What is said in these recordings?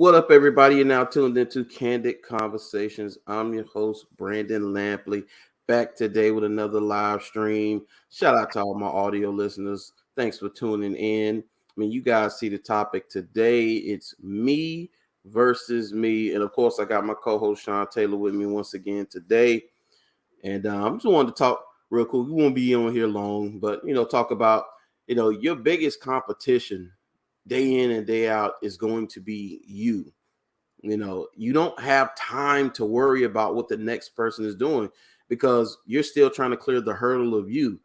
What up, everybody? You're now tuned into Candid Conversations. I'm your host, Brandon Lampley, back today with another live stream. Shout out to all my audio listeners. Thanks for tuning in. I mean, you guys see the topic today. It's me versus me. And of course, I got my co host, Sean Taylor, with me once again today. And I'm just wanted to talk real quick. We won't be on here long, but, talk about, your biggest competition day in and day out is going to be you. You don't have time to worry about what the next person is doing because you're still trying to clear the hurdle of you.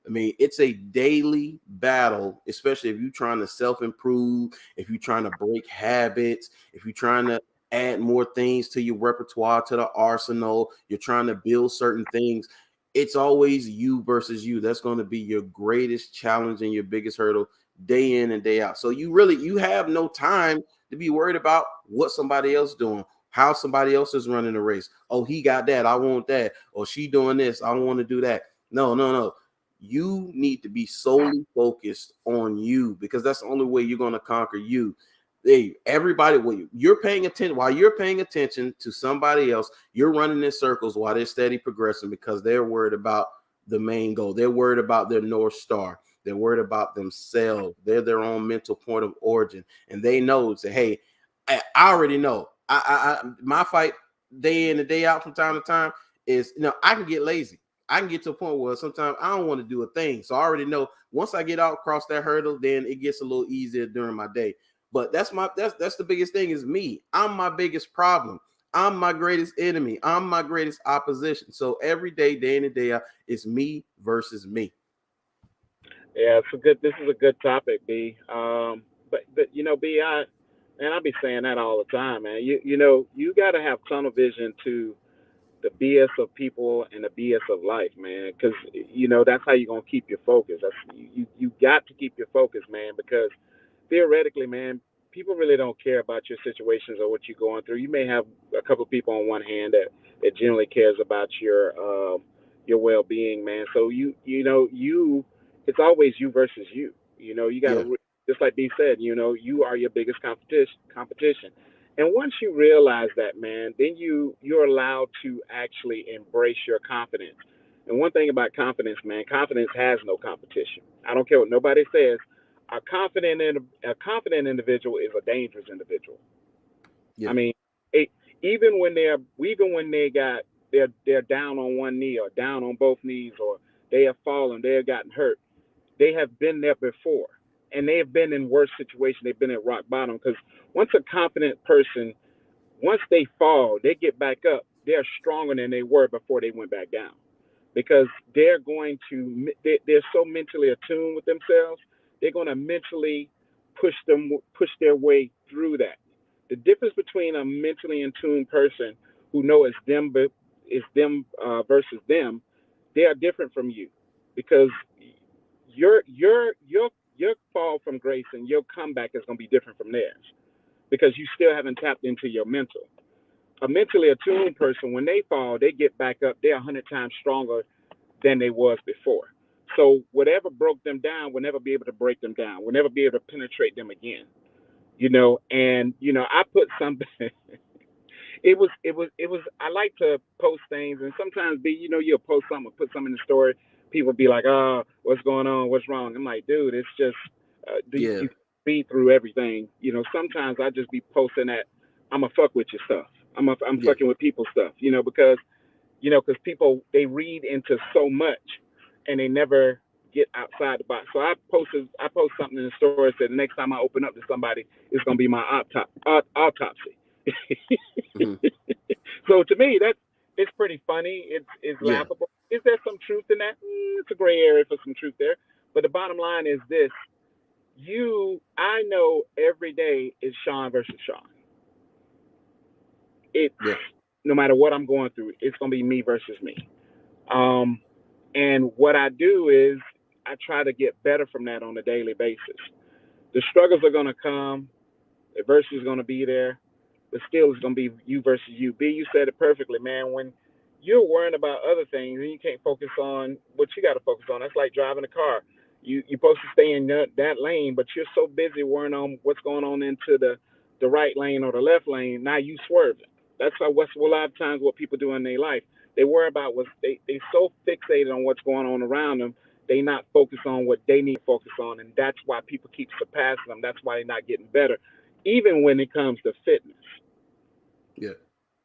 I mean, it's a daily battle, especially if you're trying to self-improve, if you're trying to break habits, if you're trying to add more things to your repertoire, to the arsenal, you're trying to build certain things. It's always you versus you. That's going to be your greatest challenge and your biggest hurdle day in and day out. So you have no time to be worried about what somebody else doing, how somebody else is running a race. Oh, he got that, I want that. Or she doing this, I don't want to do that. No. You need to be solely focused on you because that's the only way you're going to conquer you. Hey, everybody, while you're paying attention to somebody else, you're running in circles while they're steady progressing because they're worried about the main goal. They're worried about their North Star. They're worried about themselves. They're their own mental point of origin. And they know, say, hey, I already know. My fight day in and day out from time to time is, I can get lazy. I can get to a point where sometimes I don't want to do a thing. So I already know once I get out across that hurdle, then it gets a little easier during my day. But that's the biggest thing is me. I'm my biggest problem. I'm my greatest enemy. I'm my greatest opposition. So every day, day in and day out, it's me versus me. Yeah, this is a good topic, B. But B, I'll be saying that all the time, man. You got to have tunnel vision to the BS of people and the BS of life, man. Because that's how you're gonna keep your focus. You got to keep your focus, man. Because theoretically, man, people really don't care about your situations or what you're going through. You may have a couple of people on one hand that generally cares about your well being, man. So it's always you versus you. You got Yeah. to just like B said. You are your biggest competition. And once you realize that, man, then you're allowed to actually embrace your confidence. And one thing about confidence, man, confidence has no competition. I don't care what nobody says. A confident individual is a dangerous individual. I Yeah. mean, it, even when they're down on one knee or down on both knees or they have fallen, they have gotten hurt. They have been there before, and they have been in worse situations. They've been at rock bottom because once a confident person, once they fall, they get back up. They're stronger than they were before they went back down because they're so mentally attuned with themselves. They're going to mentally push their way through that. The difference between a mentally in tune person who know it's them versus them, they are different from you because your fall from grace and your comeback is going to be different from theirs because you still haven't tapped into your mental. A mentally attuned person, when they fall, they get back up. They're 100 times stronger than they was before. So whatever broke them down will never be able to break them down. Will never be able to penetrate them again. I put something. It was. I like to post things, and sometimes you'll post something, put something in the story. People be like, "Oh, what's going on? What's wrong?" I'm like, dude, it's just Yeah. you feed through everything. Sometimes I just be posting that I'm a fuck with your stuff. I'm Yeah. fucking with people's stuff. Because people they read into so much, and they never get outside the box. So I post something in the story said the next time I open up to somebody, it's gonna be my autopsy. Mhm. So to me, it's pretty funny. It's Yeah. laughable. Is there some truth in that? It's a gray area for some truth there. But the bottom line is this: I know every day is Sean versus Sean. It's Yeah. no matter what I'm going through, it's gonna be me versus me. Um, and what I do is I try to get better from that on a daily basis. The struggles are gonna come. Adversity is gonna be there, but still it's gonna be you versus you. B, you said it perfectly, man. When you're worrying about other things and you can't focus on what you got to focus on, that's like driving a car. You're supposed to stay in that lane, but you're so busy worrying on what's going on into the right lane or the left lane, now you swerving. That's how what's a lot of times what people do in their life. They worry about what they so fixated on what's going on around them, they not focus on what they need to focus on, and that's why people keep surpassing them. That's why they're not getting better, even when it comes to fitness. Yeah.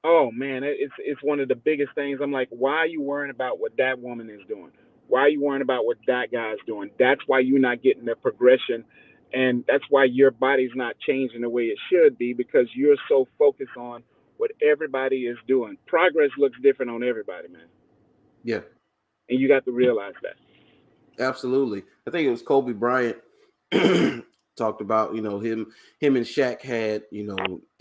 Oh man, it's one of the biggest things. I'm like, why are you worrying about what that woman is doing? Why are you worrying about what that guy's doing? That's why you're not getting the progression, and that's why your body's not changing the way it should be because you're so focused on what everybody is doing. Progress looks different on everybody, man, Yeah. and you got to realize that. Absolutely. I think it was Kobe Bryant talked about, him and Shaq had,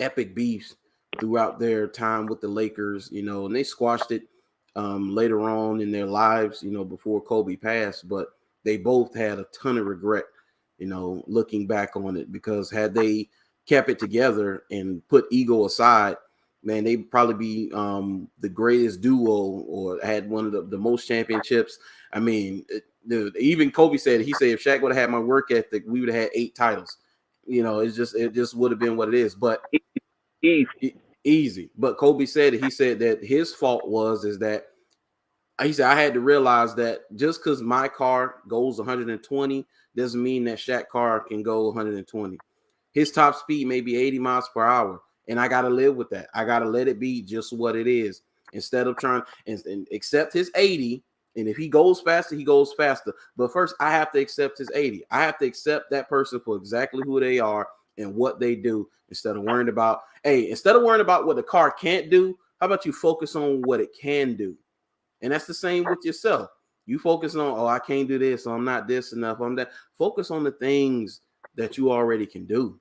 epic beefs throughout their time with the Lakers, and they squashed it later on in their lives, before Kobe passed, but they both had a ton of regret, looking back on it because had they kept it together and put ego aside, man, they'd probably be the greatest duo or had one of the most championships. I mean, dude, even Kobe said, he said if Shaq would have had my work ethic, we would have had 8 titles. It just would have been what it is. But Easy, easy. But Kobe said it. He said that his fault is that he said I had to realize that just because my car goes 120 doesn't mean that Shaq car can go 120. His top speed may be 80 miles per hour, and I got to live with that. I got to let it be just what it is instead of trying and accept his 80. And if he goes faster, he goes faster. But first, I have to accept his 80. I have to accept that person for exactly who they are and what they do instead of worrying about what the car can't do, how about you focus on what it can do? And that's the same with yourself. You focus on, oh, I can't do this, so I'm not this enough, I'm that. Focus on the things that you already can do.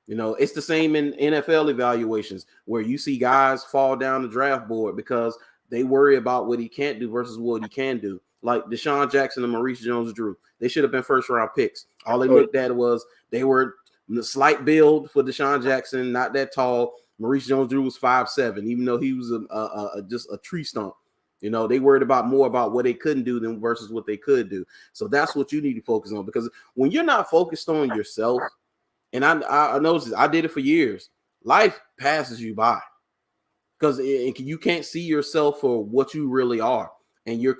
It's the same in NFL evaluations where you see guys fall down the draft board because they worry about what he can't do versus what he can do. Like Deshaun Jackson and Maurice Jones-Drew. They should have been first round picks. All they oh, looked at was they were the slight build for Deshaun Jackson, not that tall. Maurice Jones-Drew was 5'7", even though he was just a tree stump. They worried about more about what they couldn't do than versus what they could do. So that's what you need to focus on, because when you're not focused on yourself, and I noticed this, I did it for years. Life passes you by because you can't see yourself for what you really are, and you're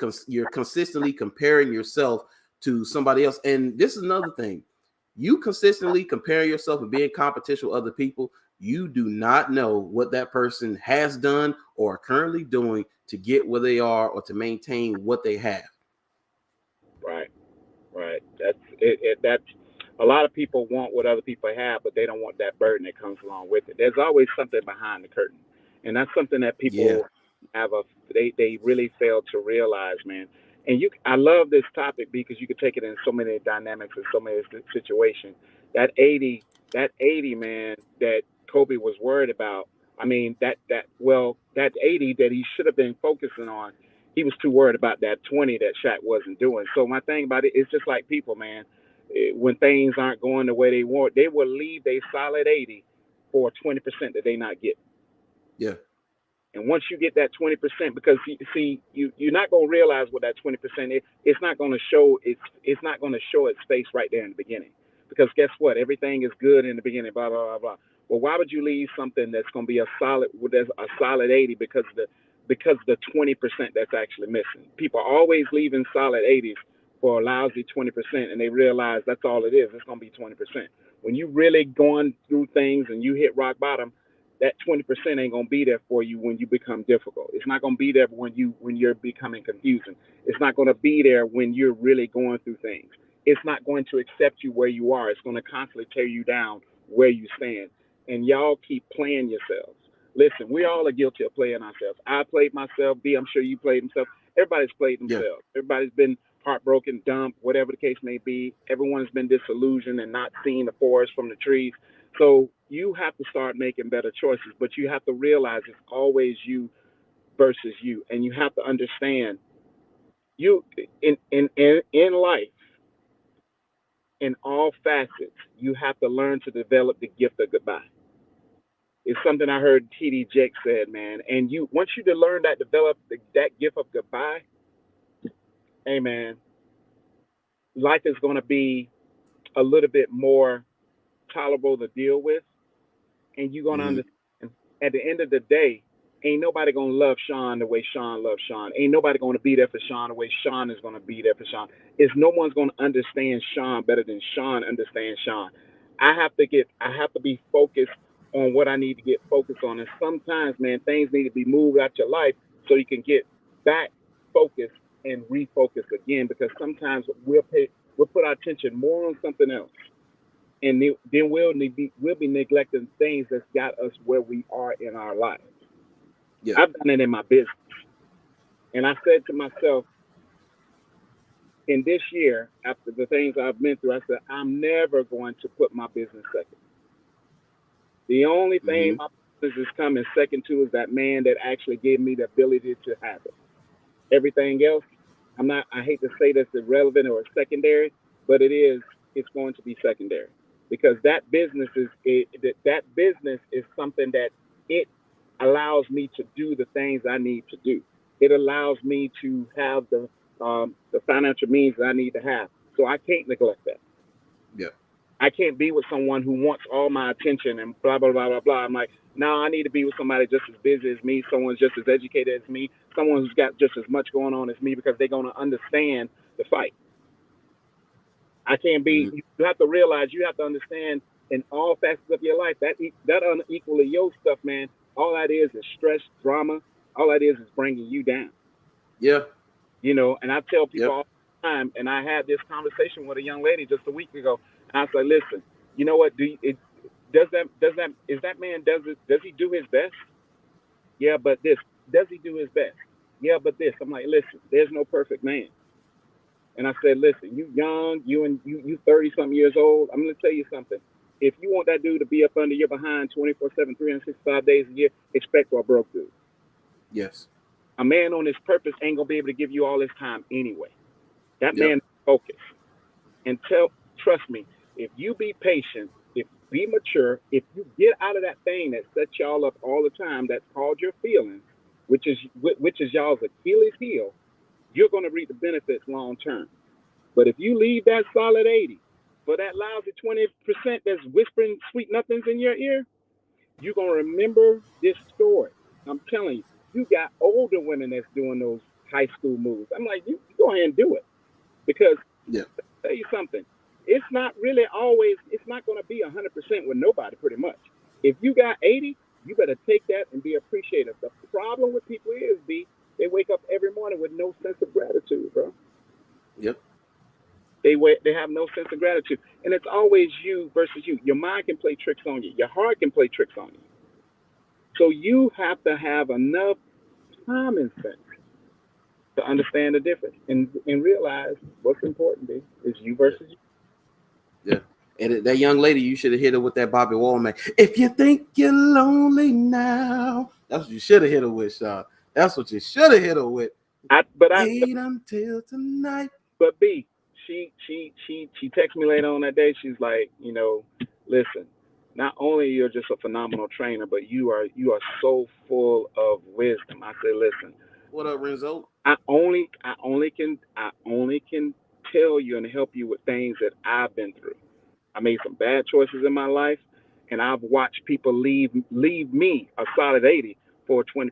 consistently comparing yourself to somebody else. And this is another thing: you consistently compare yourself and being competition with other people. You do not know what that person has done or are currently doing to get where they are or to maintain what they have. right. Right. That's it. That's a lot of people want what other people have, but they don't want that burden that comes along with it. There's always something behind the curtain, and that's something that Yeah, people have a they really fail to realize, man. And I love this topic because you could take it in so many dynamics and so many situations. That 80, that 80, man, that Kobe was worried about. I mean, that 80 that he should have been focusing on, he was too worried about that 20 that Shaq wasn't doing. So my thing about it, it's just like people, man. When things aren't going the way they want, they will leave a solid 80 for 20% that they not get. yeah, And once you get that 20%, because see, you're not gonna realize what that 20% is. It's not gonna show. It's not gonna show its face right there in the beginning. Because guess what? Everything is good in the beginning. Blah blah blah blah. Well, why would you leave something that's gonna be there's a solid 80 because the 20% that's actually missing. People are always leaving solid 80s for a lousy 20%, and they realize that's all it is. It's gonna be 20%. When you really going through things and you hit rock bottom, that 20% ain't gonna be there for you when you become difficult. It's not gonna be there when you're becoming confusing. It's not gonna be there when you're really going through things. It's not going to accept you where you are. It's gonna constantly tear you down where you stand. And y'all keep playing yourselves. Listen, we all are guilty of playing ourselves. I played myself. B, I'm sure you played himself. Everybody's played yeah, themselves. Everybody's been heartbroken, dumped, whatever the case may be. Everyone's been disillusioned and not seeing the forest from the trees. So you have to start making better choices, but you have to realize it's always you versus you, and you have to understand you in life, in all facets, you have to learn to develop the gift of goodbye. It's something I heard TD Jakes said, man. And you once you learn that develop that gift of goodbye, hey man, life is going to be a little bit more tolerable to deal with. and you're gonna Mm-hmm. understand. At the end of the day, ain't nobody gonna love Sean the way Sean loves Sean. Ain't nobody gonna be there for Sean the way Sean is gonna be there for Sean. Is no one's gonna understand Sean better than Sean understands Sean. I have to be focused on what I need to get focused on. And sometimes, man, things need to be moved out your life so you can get back focused and refocus again. Because sometimes we'll put our attention more on something else, and then we'll be neglecting things that's got us where we are in our life. Yeah. I've done it in my business, and I said to myself, in this year, after the things I've been through, I said I'm never going to put my business second. The only thing Mm-hmm. my business is coming second to is that man that actually gave me the ability to have it. Everything else, I'm not. I hate to say that's irrelevant or secondary, but it is. It's going to be secondary because that business is something that it allows me to do the things I need to do. It allows me to have the financial means that I need to have. So I can't neglect that. Yeah. I can't be with someone who wants all my attention and blah blah blah blah blah. I'm like, no, I need to be with somebody just as busy as me, someone just as educated as me, someone who's got just as much going on as me because they're gonna understand the fight. I can't be. Mm-hmm. You have to realize, you have to understand in all facets of your life that unequally yoked stuff, man. All that is stress, drama. All that is bringing you down. Yeah. And I tell people Yep. all the time, and I had this conversation with a young lady just a week ago, and I said, listen, you know what? Is that man, does he do his best? Yeah, but this, does he do his best? Yeah, but this. I'm like, listen, there's no perfect man. And I said, listen, you young, you 30 something years old. I'm gonna tell you something. If you want that dude to be up under your behind 24/7, 365 days a year, expect for a broke dude. Yes. A man on his purpose ain't gonna be able to give you all his time anyway. That Yep. man focus and trust me, if you be patient, if you be mature, if you get out of that thing that sets y'all up all the time, that's called your feelings, which is y'all's Achilles heel, you're gonna reap the benefits long term. But if you leave that solid 80 for that lousy 20% that's whispering sweet nothings in your ear, you're gonna remember this story. I'm telling you, you got older women that's doing those high school moves. I'm like, you go ahead and do it because Yeah. tell you something. It's not really always. It's not going to be 100% with nobody. Pretty much. If you got 80, you better take that and be appreciative. The problem with people is, they wake up every morning with no sense of gratitude, bro. Yep. They have no sense of gratitude, and it's always you versus you. Your mind can play tricks on you. Your heart can play tricks on you. So you have to have enough common sense to understand the difference and realize what's important, is you Yeah. versus you. Yeah. And that young lady, you should have hit her with that Bobby Womack. If you think you're lonely now, that's what you should have hit her with, Sean. That's what you should have hit her with. I but I Wait until tonight. But B, she texted me later on that day. She's like, listen, not only you're just a phenomenal trainer, but you are so full of wisdom. I said, listen, What up, Renzo? I only can tell you and help you with things that I've been through. I made some bad choices in my life, and I've watched people leave me a solid 80 for 20%,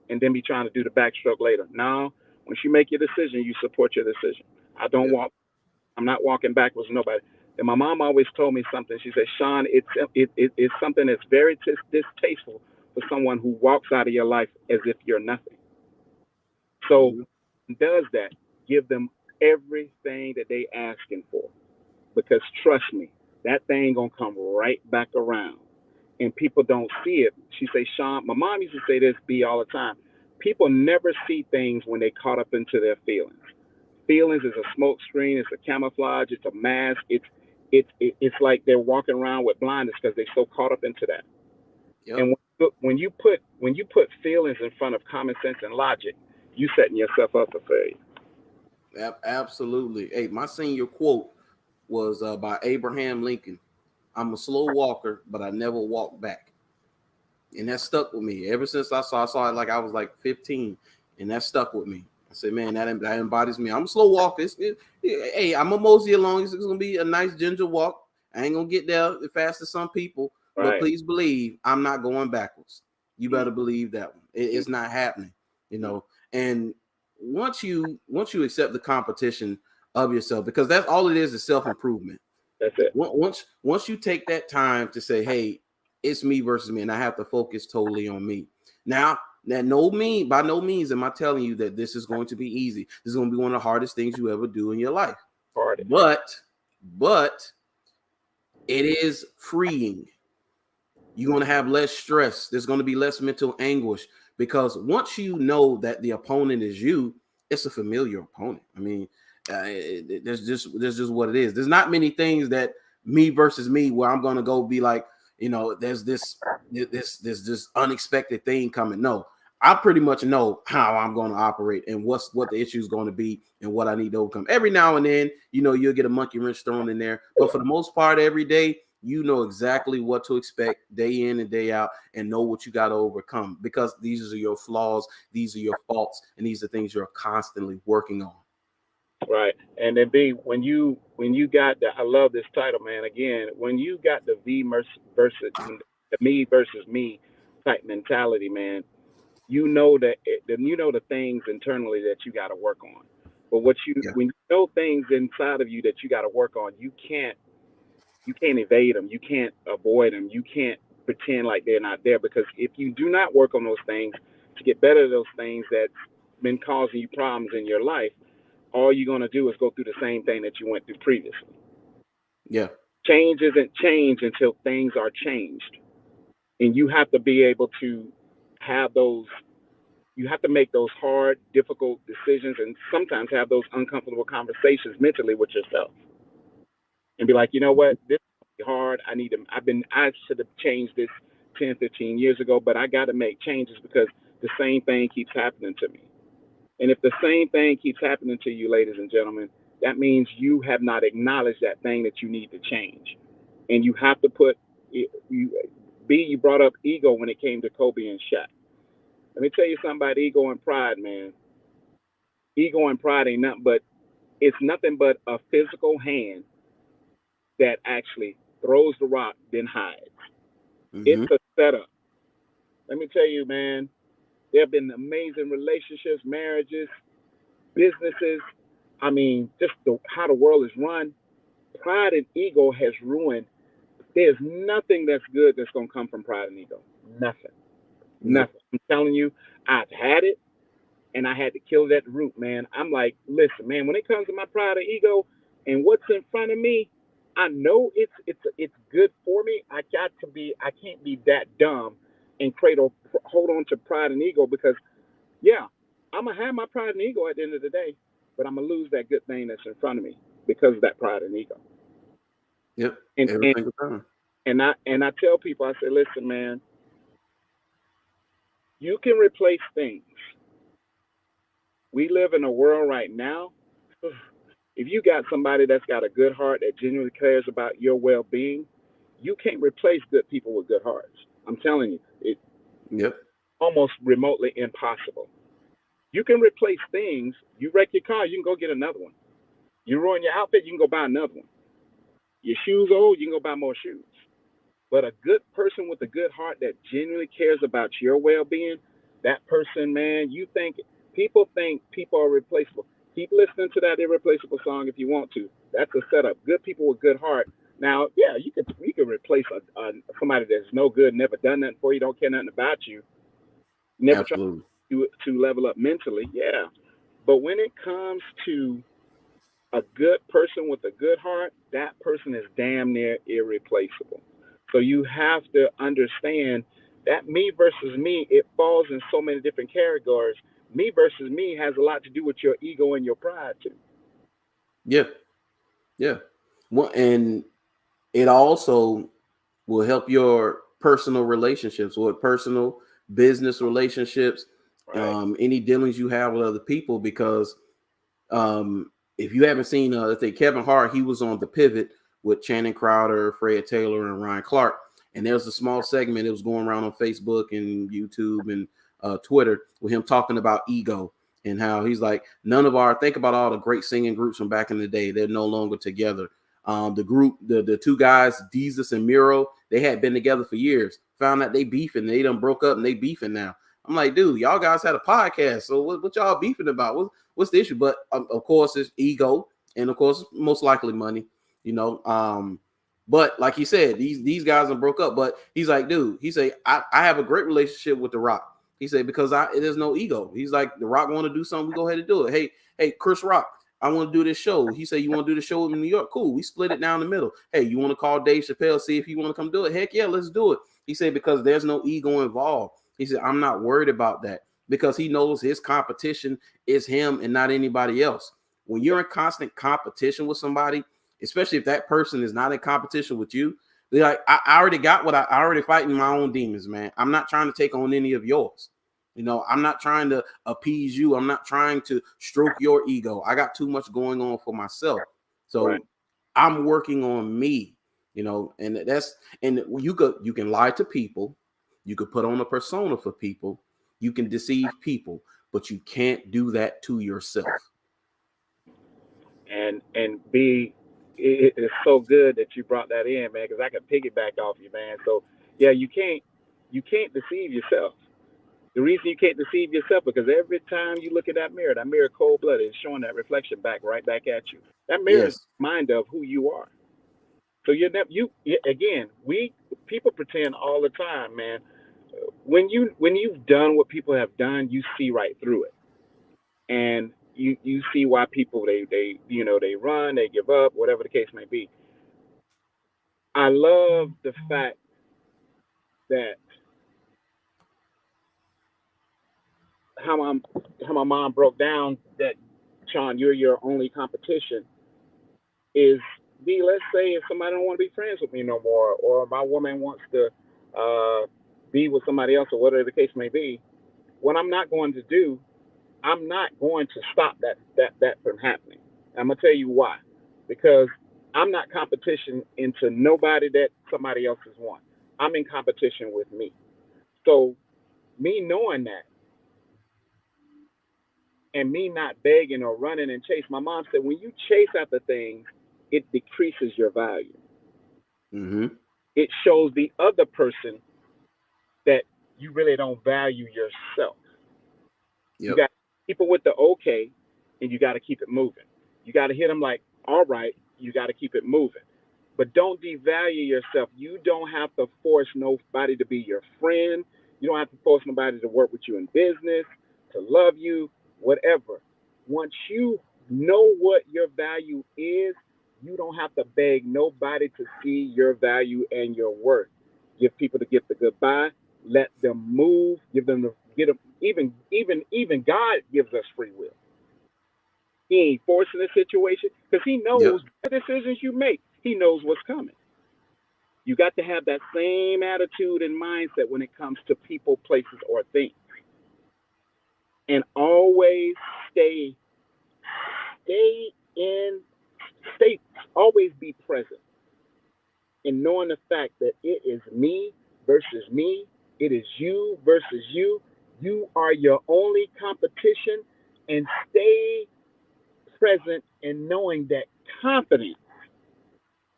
and then be trying to do the backstroke later. Now, once you make your decision, you support your decision. I don't Yeah. walk. I'm not walking backwards with nobody. And my mom always told me something. She said, Sean, it's something that's very distasteful for someone who walks out of your life as if you're nothing. So, Mm-hmm. does that, give them everything that they asking for, because trust me, that thing gonna come right back around, and people don't see it. She say, Sean, my mom used to say this be all the time. People never see things when they caught up into their feelings. Feelings is a smoke screen. It's a camouflage. It's a mask. It's like they're walking around with blindness because they're so caught up into that. Yep. And when you put feelings in front of common sense and logic, you setting yourself up for failure. Absolutely. Hey, my senior quote was by Abraham Lincoln. I'm a slow walker, but I never walk back. And that stuck with me ever since I saw it like I was like 15, and that stuck with me. I said, man, that embodies me. I'm a slow walker. Hey, I'm a mosey along. It's gonna be a nice ginger walk. I ain't gonna get there as fast as some people, but Right. please believe I'm not going backwards. You better believe that one. It's not happening, you Mm-hmm. know. And once you accept the competition of yourself, because that's all it is self-improvement. That's it. Once you take that time to say, hey, it's me versus me, and I have to focus totally on me. Now, that by no means am I telling you that this is going to be easy. This is going to be one of the hardest things you ever do in your life. Hardest. But it is freeing. You're going to have less stress. There's going to be less mental anguish because once you know that the opponent is you, it's a familiar opponent. I mean, there's just what it is. There's not many things that me versus me where I'm going to go be like, there's this unexpected thing coming. No, I pretty much know how I'm going to operate and what the issue is going to be and what I need to overcome. Every now and then, you'll get a monkey wrench thrown in there, but for the most part, every day you know exactly what to expect day in and day out and know what you got to overcome because these are your flaws, these are your faults, and these are things you're constantly working on. Right. And then B, when you got the, I love this title, man. Again, when you got the the me versus me type mentality, man, you know that then you know the things internally that you got to work on. But Yeah. when you know things inside of you that you got to work on, you can't evade them. You can't avoid them. You can't pretend like they're not there because if you do not work on those things to get better at those things that's been causing you problems in your life, all you're going to do is go through the same thing that you went through previously. Yeah. Change isn't change until things are changed. And you have to be able to have those, you have to make those hard, difficult decisions and sometimes have those uncomfortable conversations mentally with yourself and be like, you know what, this is hard. I should have changed this 10, 15 years ago, but I got to make changes because the same thing keeps happening to me. And if the same thing keeps happening to you, ladies and gentlemen, that means you have not acknowledged that thing that you need to change. And you have to put, you brought up ego when it came to Kobe and Shaq. Let me tell you something about ego and pride, man. Ego and pride ain't nothing but, it's nothing but a physical hand that actually throws the rock, then hides. It's Mm-hmm. a setup. Let me tell you, man, there have been amazing relationships, marriages, businesses. I mean, just how the world is run. Pride and ego has ruined. There's nothing that's good that's going to come from pride and ego. Nothing. Nope. Nothing. I'm telling you, I've had it and I had to kill it at the root, man. I'm like, listen, man, when it comes to my pride and ego and what's in front of me, I know it's good for me. I can't be that dumb and hold on to pride and ego because yeah, I'm gonna have my pride and ego at the end of the day, but I'm gonna lose that good thing that's in front of me because of that pride and ego. Yep. And Every and single time. and I tell people, I say, listen, man, you can replace things. We live in a world right now. If you got somebody that's got a good heart that genuinely cares about your well-being, you can't replace good people with good hearts. I'm telling you, it's Yep. almost remotely impossible. You can replace things. You wreck your car, you can go get another one. You ruin your outfit, you can go buy another one. Your shoes old, you can go buy more shoes. But a good person with a good heart that genuinely cares about your well-being, that person, man, think people are replaceable. Keep listening to that irreplaceable song if you want to. That's a setup. Good people with good heart. Now, yeah, you could replace somebody that's no good, never done nothing for you, don't care nothing about you, never tried Absolutely. to level up mentally. Yeah, but when it comes to a good person with a good heart, that person is damn near irreplaceable. So you have to understand that me versus me, it falls in so many different categories. Me versus me has a lot to do with your ego and your pride too. Yeah. Yeah. Well, and it also will help your personal relationships or personal business relationships, Right. any dealings you have with other people. Because if you haven't seen, I think Kevin Hart, he was on The Pivot with Channing Crowder, Fred Taylor, and Ryan Clark. And there's a small segment that was going around on Facebook and YouTube and Twitter with him talking about ego and how he's like, think about all the great singing groups from back in the day. They're no longer together. The group, the two guys, Jesus and Miro, they had been together for years. Found out they beefing. They done broke up and they beefing now. I'm like, dude, y'all guys had a podcast, so what y'all beefing about? What's the issue? But of course, it's ego, and of course, most likely money. You know, but like he said, these guys have broke up. But he's like, dude, he said, I have a great relationship with The Rock. He said, because there's no ego. He's like, The Rock want to do something, we go ahead and do it. Hey, Chris Rock, I want to do this show. He said, you want to do the show in New York? Cool. We split it down the middle. Hey, you want to call Dave Chappelle, see if he want to come do it? Heck yeah, let's do it. He said, because there's no ego involved. He said, I'm not worried about that because he knows his competition is him and not anybody else. When you're in constant competition with somebody, especially if that person is not in competition with you, they're like, I already got what I already fighting my own demons, man. I'm not trying to take on any of yours. You know, I'm not trying to appease you. I'm not trying to stroke your ego. I got too much going on for myself. Right. So I'm working on me, you know, and you can lie to people. You could put on a persona for people. You can deceive people, but you can't do that to yourself. And B, it's so good that you brought that in, man, because I could piggyback off you, man. So yeah, you can't deceive yourself. The reason you can't deceive yourself because every time you look at that mirror cold blooded is showing that reflection right back at you. That mirror is Yes. a reminder of who you are. So you're never again. We people pretend all the time, man. When you've done what people have done, you see right through it, and you see why people they run, they give up, whatever the case may be. I love the fact that how my how my mom broke down that Sean, you're your only competition is B. Let's say if somebody don't want to be friends with me no more, or my woman wants to be with somebody else, or whatever the case may be, what I'm not going to do, I'm not going to stop that from happening. I'm gonna tell you why, because I'm not competition into nobody that somebody else has won. I'm in competition with me. So me knowing that and me not begging or running and chase. My mom said when you chase after things, it decreases your value. Mm-hmm. It shows the other person that you really don't value yourself. You Yep. got people with the okay, and you got to keep it moving. You got to hit them like, all right, you got to keep it moving. But don't devalue yourself. You don't have to force nobody to be your friend. You don't have to force nobody to work with you in business, to love you, whatever. Once you know what your value is, you don't have to beg nobody to see your value and your worth. Give people the gift of goodbye. Let them move. Give them the get them. Even God gives us free will. He ain't forcing the situation because he knows Yep. the decisions you make. He knows what's coming. You got to have that same attitude and mindset when it comes to people, places, or things, and always stay, stay in, stay, always be present, and knowing the fact that it is me versus me, it is you versus you. You are your only competition, and stay present and knowing that confidence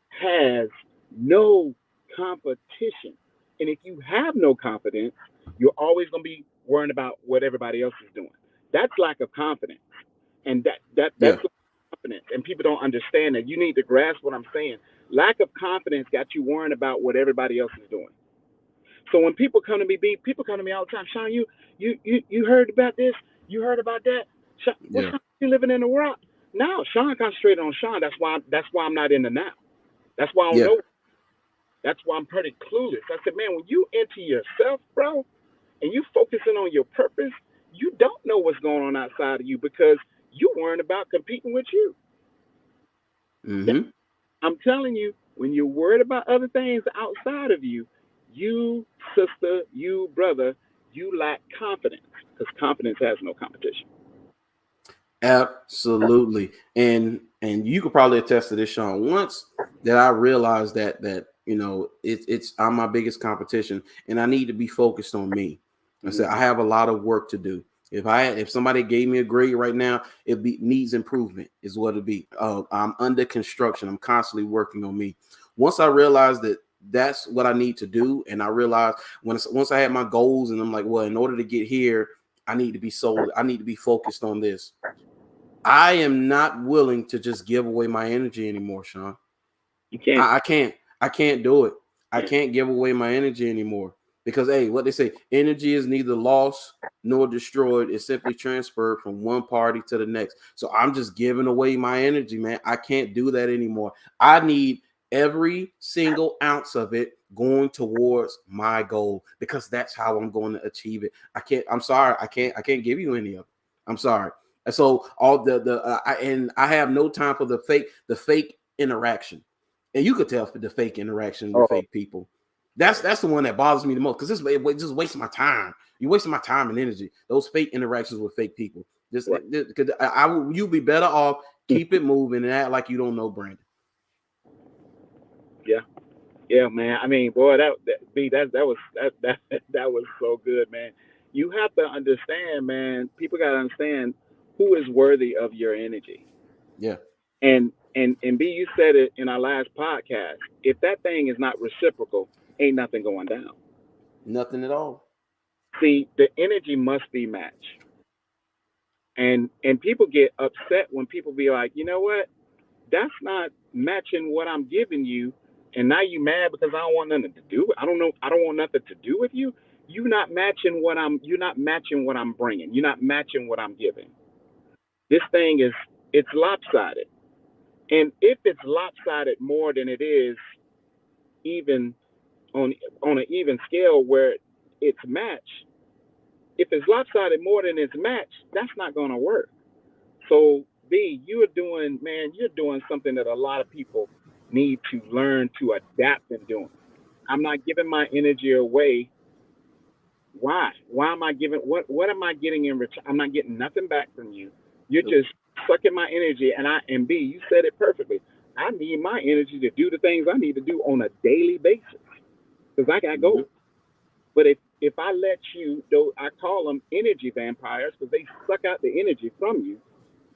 has no competition. And if you have no confidence, you're always going to be worrying about what everybody else is doing. That's lack of confidence. And that's Yeah. confidence. And people don't understand that. You need to grasp what I'm saying. Lack of confidence got you worrying about what everybody else is doing. So when people come to me, people come to me all the time. Sean, you heard about this? You heard about that? Sean, well, Yeah. Sean, you living in the world? No, Sean concentrated on Sean. That's why I'm not in the now. That's why I don't Yeah. know. That's why I'm pretty clueless. I said, man, when you enter yourself, bro, and you focusing on your purpose, you don't know what's going on outside of you because you weren't about competing with you. Mm-hmm. I'm telling you, when you're worried about other things outside of you, you, sister, you, brother, you lack confidence because confidence has no competition. Absolutely. And you could probably attest to this, Sean. Once that I realized that it's I'm my biggest competition and I need to be focused on me. I said Mm-hmm. I have a lot of work to do. If somebody gave me a grade right now, it be needs improvement is what it be. I'm under construction. I'm constantly working on me. Once I realized that that's what I need to do, and I realized once I had my goals, and I'm like, well, in order to get here, I need to be focused on this. I am not willing to just give away my energy anymore, Sean. You can't. I can't. I can't do it. I can't give away my energy anymore because, hey, what they say, energy is neither lost nor destroyed. It's simply transferred from one party to the next. So I'm just giving away my energy, man. I can't do that anymore. I need every single ounce of it going towards my goal because that's how I'm going to achieve it. I can't. I'm sorry. I can't give you any of it. I'm sorry. And so all and I have no time for the fake interaction, and you could tell the fake interaction with Oh, fake people. That's the one that bothers me the most because it just wasting my time. You're wasting my time and energy. Those fake interactions with fake people. Just right. because you'll be better off keep it moving and act like you don't know Brandon. Yeah. Yeah, man. I mean, boy, that was that was so good, man. You have to understand, man. People got to understand who is worthy of your energy. Yeah, And B, you said it in our last podcast. If that thing is not reciprocal, ain't nothing going down. nothing at all. See, the energy must be matched. And people get upset when people be like, you know what? That's not matching what I'm giving you, and now you mad because I don't want nothing to do. I don't know. I don't want nothing to do with you. You're not matching what I'm bringing. You're not matching what I'm giving. This thing is it's lopsided, and if it's lopsided more than it is even on an even scale where it's matched, if it's lopsided more than it's matched, that's not going to work. So B, you're doing something that a lot of people need to learn to adapt in doing. I'm not giving my energy away. Why? Why am I giving what am I getting in return? I'm not getting nothing back from you. You're Nope. just sucking my energy and B, you said it perfectly. I need my energy to do the things I need to do on a daily basis because I got Mm-hmm. goals. But if I let you, though I call them energy vampires because they suck out the energy from you,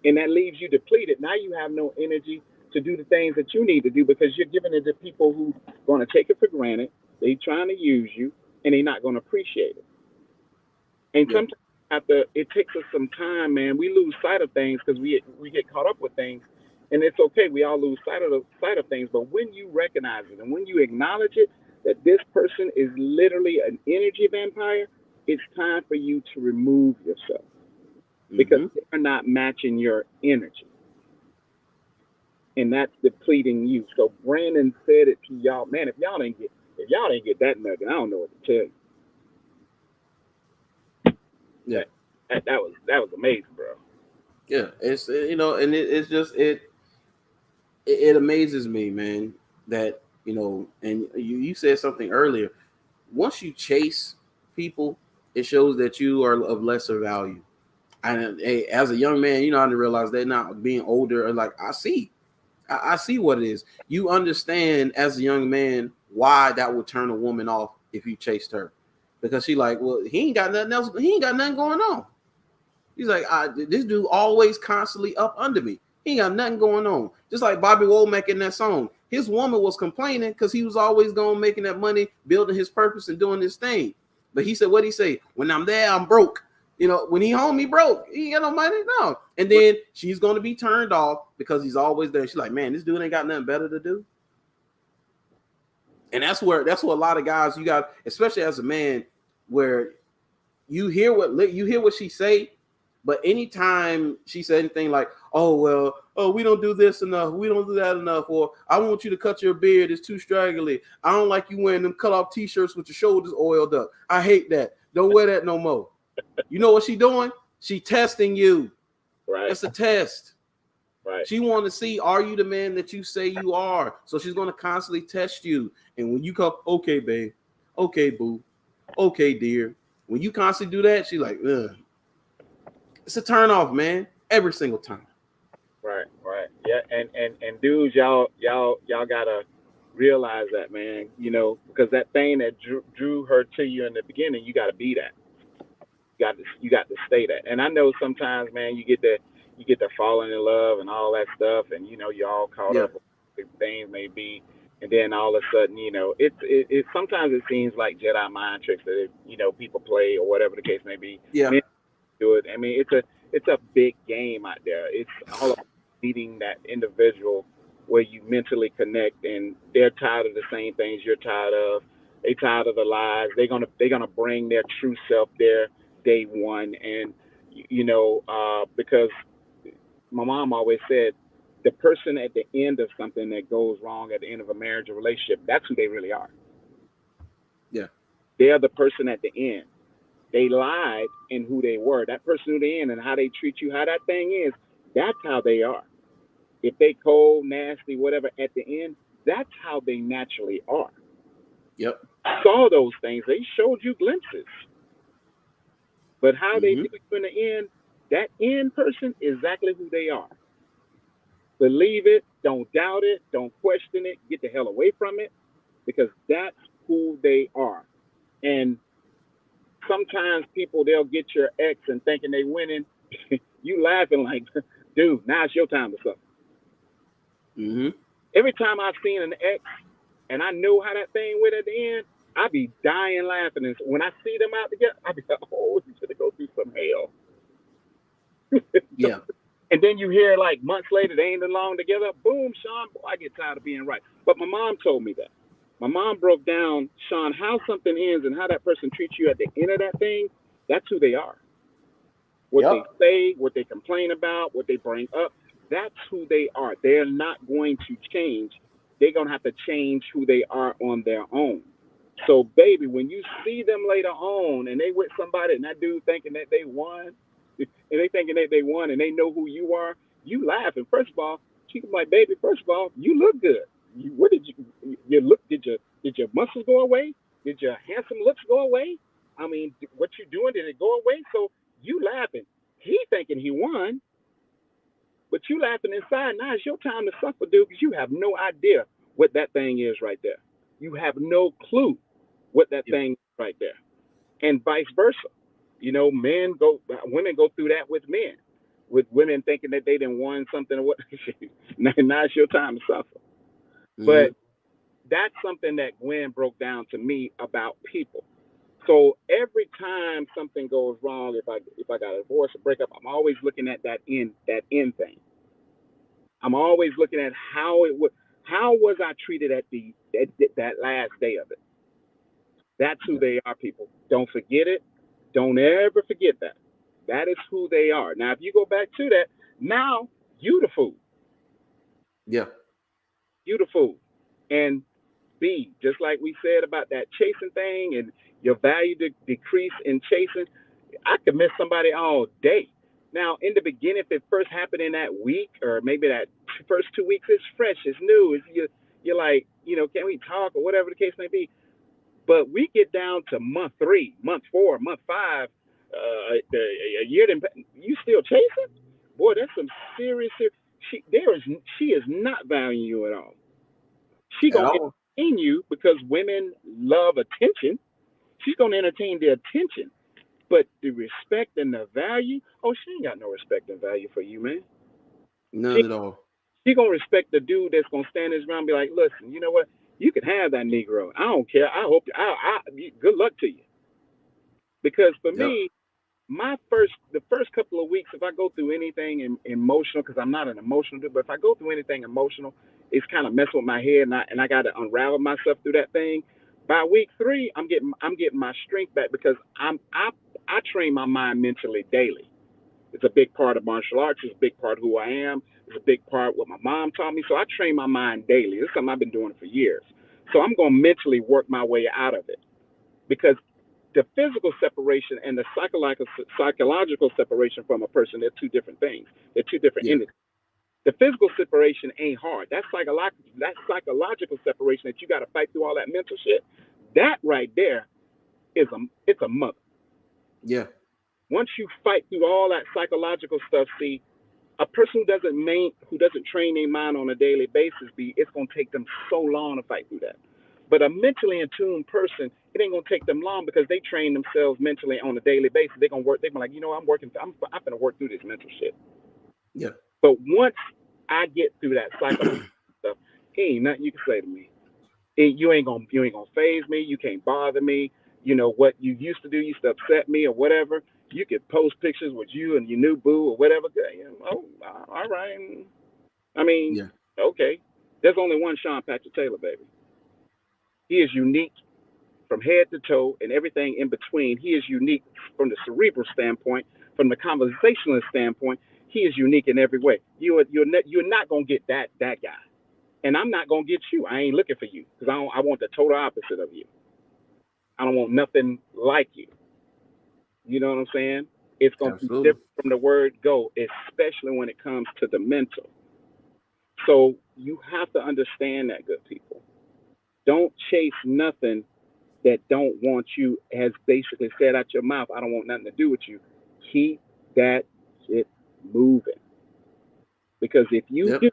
and that leaves you depleted. Now you have no energy to do the things that you need to do because you're giving it to people who are going to take it for granted. They're trying to use you, and they're not going to appreciate it. And Yeah. sometimes after it takes us some time, man, we lose sight of things because we get caught up with things, and it's okay. We all lose sight of things, but when you recognize it and when you acknowledge it that this person is literally an energy vampire, it's time for you to remove yourself because Mm-hmm. they're not matching your energy, and that's depleting you. So Brandon said it to y'all, man. If y'all didn't get that nugget, I don't know what to tell you. Yeah. That that was amazing, bro. Yeah. It's and it's just it amazes me, man, that and you said something earlier. Once you chase people, it shows that you are of lesser value. And hey, as a young man, I didn't realize that now being older, like I see what it is. You understand as a young man why that would turn a woman off if you chased her, because she like, well, he ain't got nothing else. He ain't got nothing going on. He's like, this dude always constantly up under me. He ain't got nothing going on. Just like Bobby Womack in that song. His woman was complaining because he was always going making that money, building his purpose and doing his thing. But he said, what he say? When I'm there, I'm broke. When he home, he broke. He ain't got no money. No. And then she's going to be turned off because he's always there. She's like, man, this dude ain't got nothing better to do. And that's where a lot of guys you got, especially as a man, where you hear what she say, but anytime she said anything like, oh well, oh, we don't do this enough, we don't do that enough, or I want you to cut your beard, it's too straggly, I don't like you wearing them cut off t-shirts with your shoulders oiled up, I hate that, don't wear that no more. You know what she doing? She testing you. Right, It's a test. right, She want to see, are you the man that you say you are? So she's going to constantly test you. And when you come, okay, babe, okay, boo, okay, dear. When you constantly do that, she's like, ugh. It's a turn off, man. Every single time. right, right. Yeah, and dudes, y'all gotta realize that, man. Because that thing that drew her to you in the beginning, you gotta be that. you got to stay that. And I know sometimes, man, you get to falling in love and all that stuff, and you're all caught Yeah. up with things may be, and then all of a sudden, it sometimes it seems like Jedi mind tricks that people play or whatever the case may be. Yeah. Men do it. I mean, it's a big game out there. It's all about meeting that individual where you mentally connect, and they're tired of the same things you're tired of. They tired of the lies. They're gonna bring their true self there day one, and because my mom always said the person at the end of something that goes wrong at the end of a marriage or relationship, that's who they really are. Yeah. They're the person at the end. They lied in who they were. That person who they in and how they treat you, how that thing is, that's how they are. If they cold, nasty, whatever at the end, that's how they naturally are. Yep. Saw those things. They showed you glimpses. But how they Mm-hmm. do you in the end, that end person is exactly who they are. Believe it, don't doubt it, don't question it, get the hell away from it, because that's who they are. And sometimes people they'll get your ex and thinking they winning, you laughing like, dude, now it's your time to suffer. Mm-hmm. Every time I've seen an ex and I know how that thing went at the end, I be dying laughing. And when I see them out together, I be like, oh, he's gonna go through some hell. Yeah. And then you hear like months later they ain't been long together. Boom, Sean, boy, I get tired of being right. But my mom told me that. My mom broke down, Sean, how something ends and how that person treats you at the end of that thing. That's who they are. What they Yep. say, what they complain about, what they bring up, that's who they are. They're not going to change. They're going to have to change who they are on their own. So, baby, when you see them later on and they with somebody and that dude thinking that they won, and they thinking that they won and they know who you are, you laughing. First of all, she can be like, baby, first of all, you look good. What did you look? Did your muscles go away? Did your handsome looks go away? I mean, what you doing? Did it go away? So you laughing. He thinking he won, but you laughing inside. Now it's your time to suffer, dude, because you have no idea what that thing is right there. You have no clue what that Yep. thing is right there, and vice versa. Women go through that with men, with women thinking that they didn't won something or what. Now it's your time to suffer. But Mm-hmm. that's something that Gwen broke down to me about people. So every time something goes wrong, if I got a divorce or breakup, I'm always looking at that end thing. I'm always looking at how was I treated at that last day of it. That's who Yeah. they are, people. Don't forget it. Don't ever forget that. That is who they are. Now, if you go back to that, now you the fool. Yeah. You the fool. And B, just like we said about that chasing thing and your value decrease in chasing, I could miss somebody all day. Now, in the beginning, if it first happened in that week or maybe that first 2 weeks, it's fresh, it's new. You're like, can we talk or whatever the case may be. But we get down to month 3, month 4, month 5, a year, you still chasing? Boy, that's some serious. She is not valuing you at all. She At gonna all. entertain you because women love attention. She's gonna entertain the attention, but the respect and the value, oh, she ain't got no respect and value for you, man. She None at all. she gonna respect the dude that's gonna stand his ground and be like, listen, you know what? You can have that Negro. I don't care. I hope. Good luck to you. Because for Yep. me, the first couple of weeks, if I go through anything emotional, because I'm not an emotional dude, but if I go through anything emotional, it's kind of messing with my head, and I got to unravel myself through that thing. By week 3, I'm getting my strength back because I train my mind mentally daily. It's a big part of martial arts. It's a big part of who I am. It's a big part of what my mom taught me. So I train my mind daily. This is something I've been doing for years. So I'm going to mentally work my way out of it because the physical separation and the psychological separation from a person, they're two different things. They're two different Yeah. entities. The physical separation ain't hard. That psychological separation that you got to fight through all that mental shit. That right there it's a mother. Yeah. Once you fight through all that psychological stuff, see, a person who doesn't train their mind on a daily basis, it's gonna take them so long to fight through that. But a mentally in tune person, it ain't gonna take them long because they train themselves mentally on a daily basis. They're gonna work. They're gonna like, I'm gonna work through this mental shit. Yeah. But once I get through that psychological stuff, ain't nothing you can say to me. You ain't gonna phase me. You can't bother me. You know what you used to do used to upset me or whatever. You could post pictures with you and your new boo or whatever. Oh, all right. I mean, Yeah. okay. There's only one Sean Patrick Taylor, baby. He is unique from head to toe and everything in between. He is unique from the cerebral standpoint, from the conversationalist standpoint. He is unique in every way. You're not gonna get that guy, and I'm not gonna get you. I ain't looking for you because I want the total opposite of you. I don't want nothing like you. You know what I'm saying? It's gonna be Absolutely. different from the word go, especially when it comes to the mental. So you have to understand that, good people. Don't chase nothing that don't want you, has basically said out your mouth, I don't want nothing to do with you. Keep that shit moving. Because if you Yep. do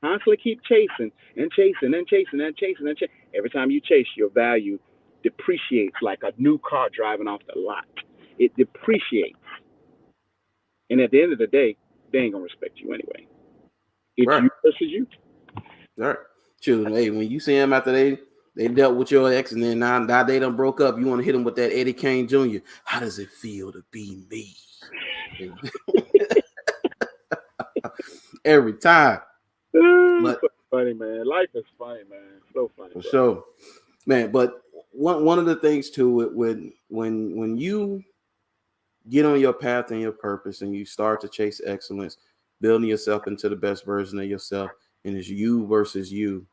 constantly keep chasing and chasing and chasing and chasing and chasing, every time you chase, your value depreciates like a new car driving off the lot. It depreciates. And at the end of the day, they ain't gonna respect you anyway. It's Right. you versus you. All right. True. Hey, when you see them after they dealt with your ex and then now they done broke up, you want to hit them with that Eddie Kane Jr. How does it feel to be me? Every time. But So funny, man. Life is funny, man. So funny, for bro. sure, man. But one of the things too, when you get on your path and your purpose and you start to chase excellence, building yourself into the best version of yourself, and it's you versus you,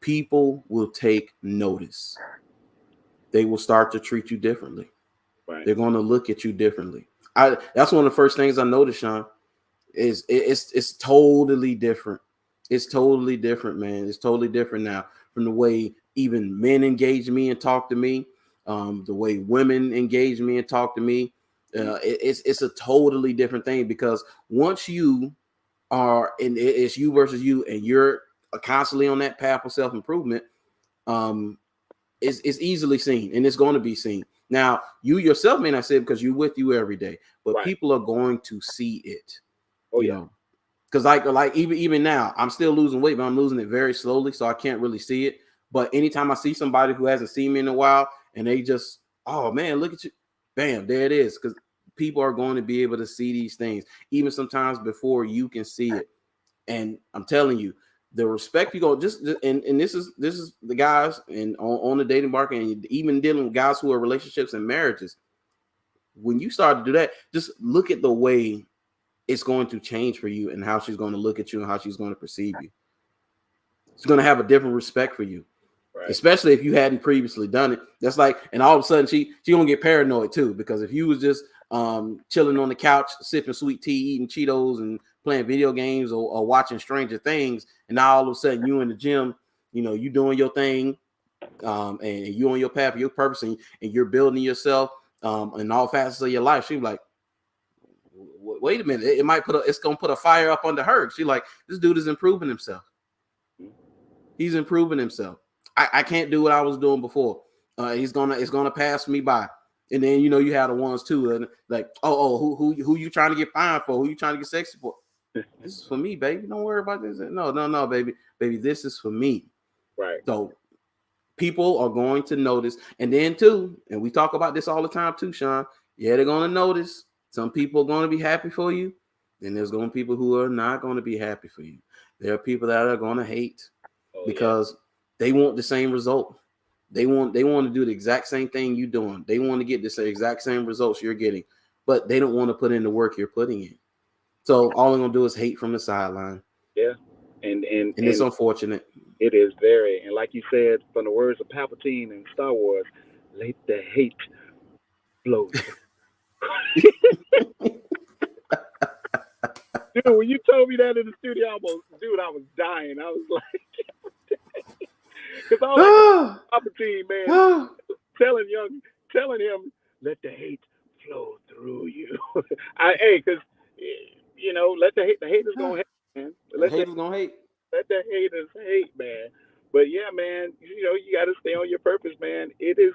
people will take notice. They will start to treat you differently. Right. They're going to look at you differently. That's one of the first things I noticed, Sean. It's totally different. It's totally different, man. It's totally different now from the way even men engage me and talk to me, the way women engage me and talk to me. It's a totally different thing because once you are, and it's you versus you, and you're constantly on that path of self improvement. Um, it's easily seen and it's going to be seen. Now, you yourself may not see it because you're with you every day, but Right. people are going to see it, Oh you yeah. know, because like even now, I'm still losing weight, but I'm losing it very slowly, so I can't really see it. But anytime I see somebody who hasn't seen me in a while and they just, oh man, look at you, bam, there it is. Because people are going to be able to see these things, even sometimes before you can see it. And I'm telling you, the respect you go and this is the guys and on the dating market and even dealing with guys who are relationships and marriages. When you start to do that, just look at the way it's going to change for you and how she's going to look at you and how she's going to perceive you. She's going to have a different respect for you, Right. especially if you hadn't previously done it. That's like, and all of a sudden she gonna get paranoid too, because if you was just chilling on the couch, sipping sweet tea, eating Cheetos, and playing video games or watching Stranger Things, and now all of a sudden you in the gym, you doing your thing, and you on your path, your purpose, and you're building yourself in all facets of your life. She's like, wait a minute, it's gonna put a fire up under her. She like, this dude is improving himself. He's improving himself. I can't do what I was doing before. It's gonna pass me by. And then you have the ones too, and like, who you trying to get fine for? Who you trying to get sexy for? This is for me, baby. Don't worry about this. No, baby. This is for me. Right. So people are going to notice, and then too, and we talk about this all the time too, Sean. Yeah, they're gonna notice. Some people are going to be happy for you, and there's going to be people who are not going to be happy for you. There are people that are going to hate Oh yeah. because they want the same result. They want to do the exact same thing you're doing. They want to get the exact same results you're getting, but they don't want to put in the work you're putting in. So all they're gonna do is hate from the sideline, Yeah. And and and it's and unfortunate. it is very, and like you said, from the words of Palpatine in Star Wars, let the hate flow through. Dude, when you told me that in the studio, I was dying. I was like, because all I can Palpatine, man, telling young, telling him, let the hate flow through you. Because let the haters gonna hate, man. The haters gonna hate. Let the haters hate, man. But yeah, man, you got to stay on your purpose, man. It is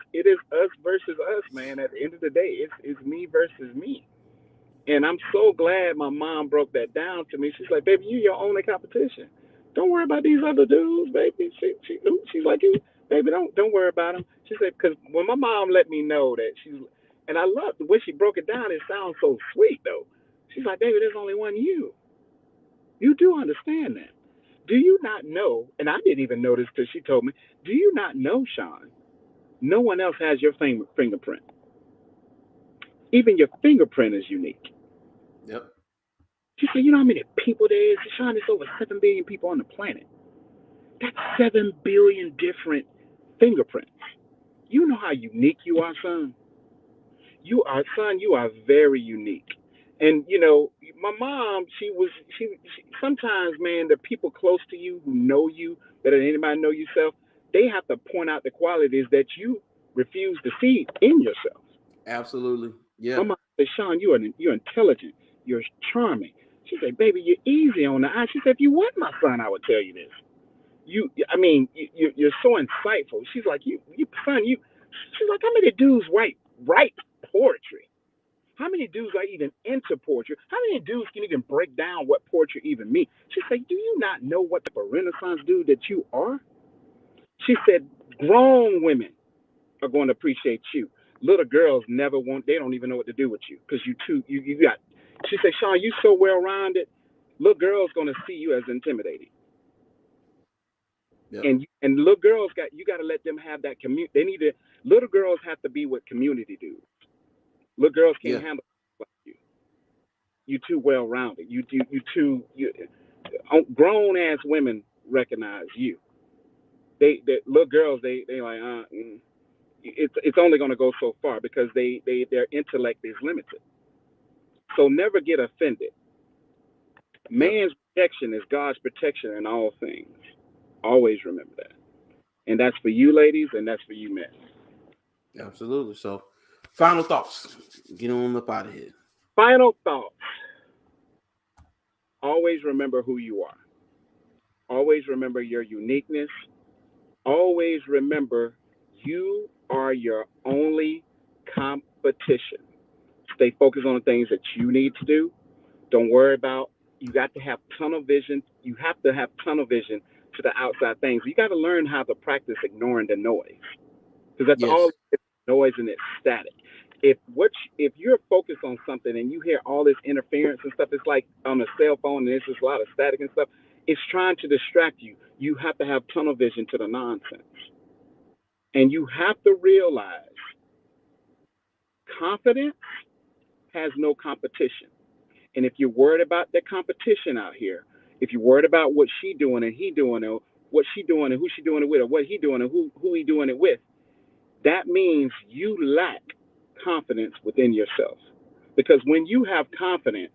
us versus us, man. At the end of the day, it's me versus me. And I'm so glad my mom broke that down to me. She's like, baby, you your only competition. Don't worry about these other dudes, baby. She's like, you, baby, don't worry about them. She said, because when my mom let me know that and I love the way she broke it down. It sounds so sweet though. She's like, baby, there's only one you. You do understand that. Do you not know? And I didn't even know this till she told me. Do you not know, Sean? No one else has your fingerprint. Even your fingerprint is unique. Yep. She said, you know how many people there is? Sean, there's over 7 billion people on the planet. That's 7 billion different fingerprints. You know how unique you are, son? You are very unique. And, my mom, she sometimes, man, the people close to you who know you better than anybody know yourself, they have to point out the qualities that you refuse to see in yourself. Absolutely. My Yeah. mom said, Sean, you're intelligent. You're charming. She said, baby, you're easy on the eye. She said, if you weren't my son, I would tell you this. I mean, you're so insightful. She's like, son, she's like, how many dudes write poetry? How many dudes are even into poetry? How many dudes can even break down what poetry even means? She said, do you not know what type of Renaissance dude that you are? She said, grown women are going to appreciate you. Little girls they don't even know what to do with you because you got. She said, Sean, you so well rounded. Little girls going to see you as intimidating. Yep. And little girls you got to let them have that community. Little girls have to be with community dudes. Little girls can't Yeah. handle like you. You too well rounded. Grown ass women recognize you. They little girls they like it's only going to go so far because their intellect is limited. So never get offended. Yep. Man's protection is God's protection in all things. Always remember that. And that's for you ladies and that's for you men. Absolutely. So, final thoughts. Get on up out of here. Final thought. Always remember who you are. Always remember your uniqueness. Always remember you are your only competition. Stay focused on the things that you need to do. Don't worry about, you got to have tunnel vision. You have to have tunnel vision to the outside things. You got to learn how to practice ignoring the noise because that's all Yes. noise and it's static. If you're focused on something and you hear all this interference and stuff, it's like on a cell phone and there's just a lot of static and stuff. It's trying to distract you. You have to have tunnel vision to the nonsense, and you have to realize confidence has no competition. And if you're worried about the competition out here, if you're worried about what she doing and he doing, or what she doing and who she doing it with, or what he doing and who he doing it with, that means you lack confidence within yourself. Because when you have confidence,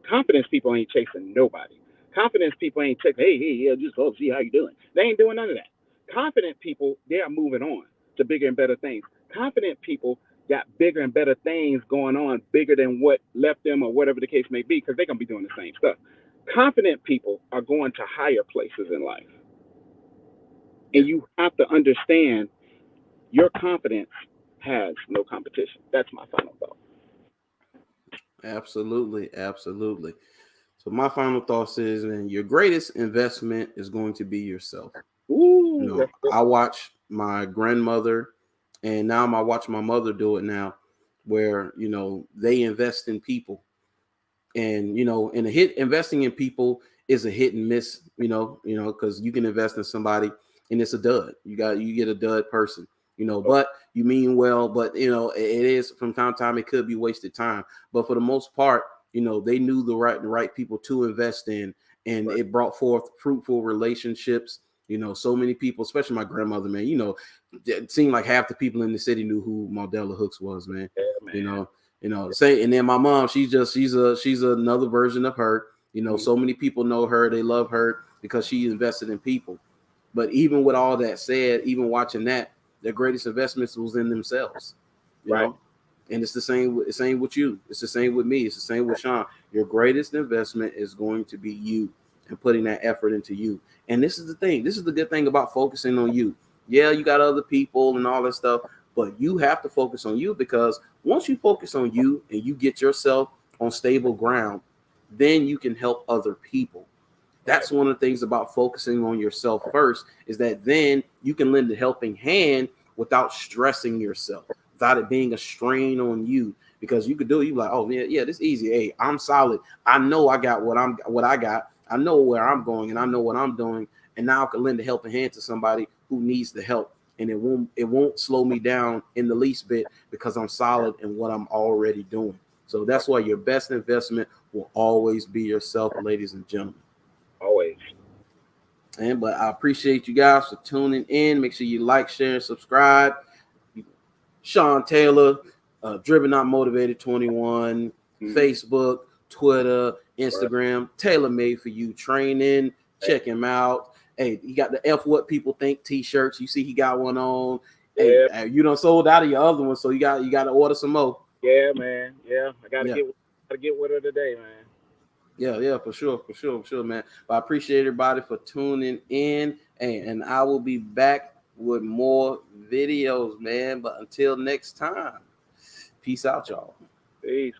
confidence people ain't chasing nobody. Confidence people ain't chasing, hey, yeah, just go see how you doing. They ain't doing none of that. Confident people, they are moving on to bigger and better things. Confident people got bigger and better things going on, bigger than what left them or whatever the case may be, because they're gonna be doing the same stuff. Confident people are going to higher places in life. Yeah. And you have to understand your confidence has no competition. That's my final thought. Absolutely. Absolutely. So my final thoughts is, man, your greatest investment is going to be yourself. Ooh, that's good. I watch my grandmother, and now I watch my mother do it now, where they invest in people, and in a hit investing in people is a hit and miss. Because you can invest in somebody and it's a dud. You get a dud person. But you mean well, but it is from time to time it could be wasted time. But for the most part, they knew the right people to invest in, and Right. it brought forth fruitful relationships. So many people, especially my grandmother, man. It seemed like half the people in the city knew who Mardella Hooks was, man. Yeah, You man. know, say, and then my mom, she's another version of her. Mm-hmm. So many people know her, they love her because she invested in people. But even with all that said, even watching that, their greatest investments was in themselves. you Right. know and it's the same with you. It's the same with me. It's the same with Sean. Your greatest investment is going to be you. and putting that effort into you. And this is the thing. This is the good thing about focusing on you. Yeah, you got other people and all that stuff, but you have to focus on you, because once you focus on you and you get yourself on stable ground, then you can help other people. Right. That's one of the things about focusing on yourself first, is that then you can lend a helping hand without stressing yourself, without it being a strain on you. Because you could do it, you like, oh yeah, yeah, this is easy. Hey, I'm solid. I know I got what I got. I know where I'm going and I know what I'm doing. And now I can lend a helping hand to somebody who needs the help. And it won't slow me down in the least bit, because I'm solid in what I'm already doing. So that's why your best investment will always be yourself, ladies and gentlemen. Always. But I appreciate you guys for tuning in. Make sure you like, share, and subscribe. Sean Taylor, Driven Not Motivated 21, Facebook, Twitter, Right. Instagram, tailor made for you training. Check him out. Hey, he got the F What People Think t-shirts. You see he got one on. Hey, Yeah. you done sold out of your other one, so you got to order some more. Yeah, man. Yeah. I gotta Yeah. get with her today, man. Yeah, for sure, man. But I appreciate everybody for tuning in, and I will be back with more videos, man. But until next time, peace out, y'all. Peace.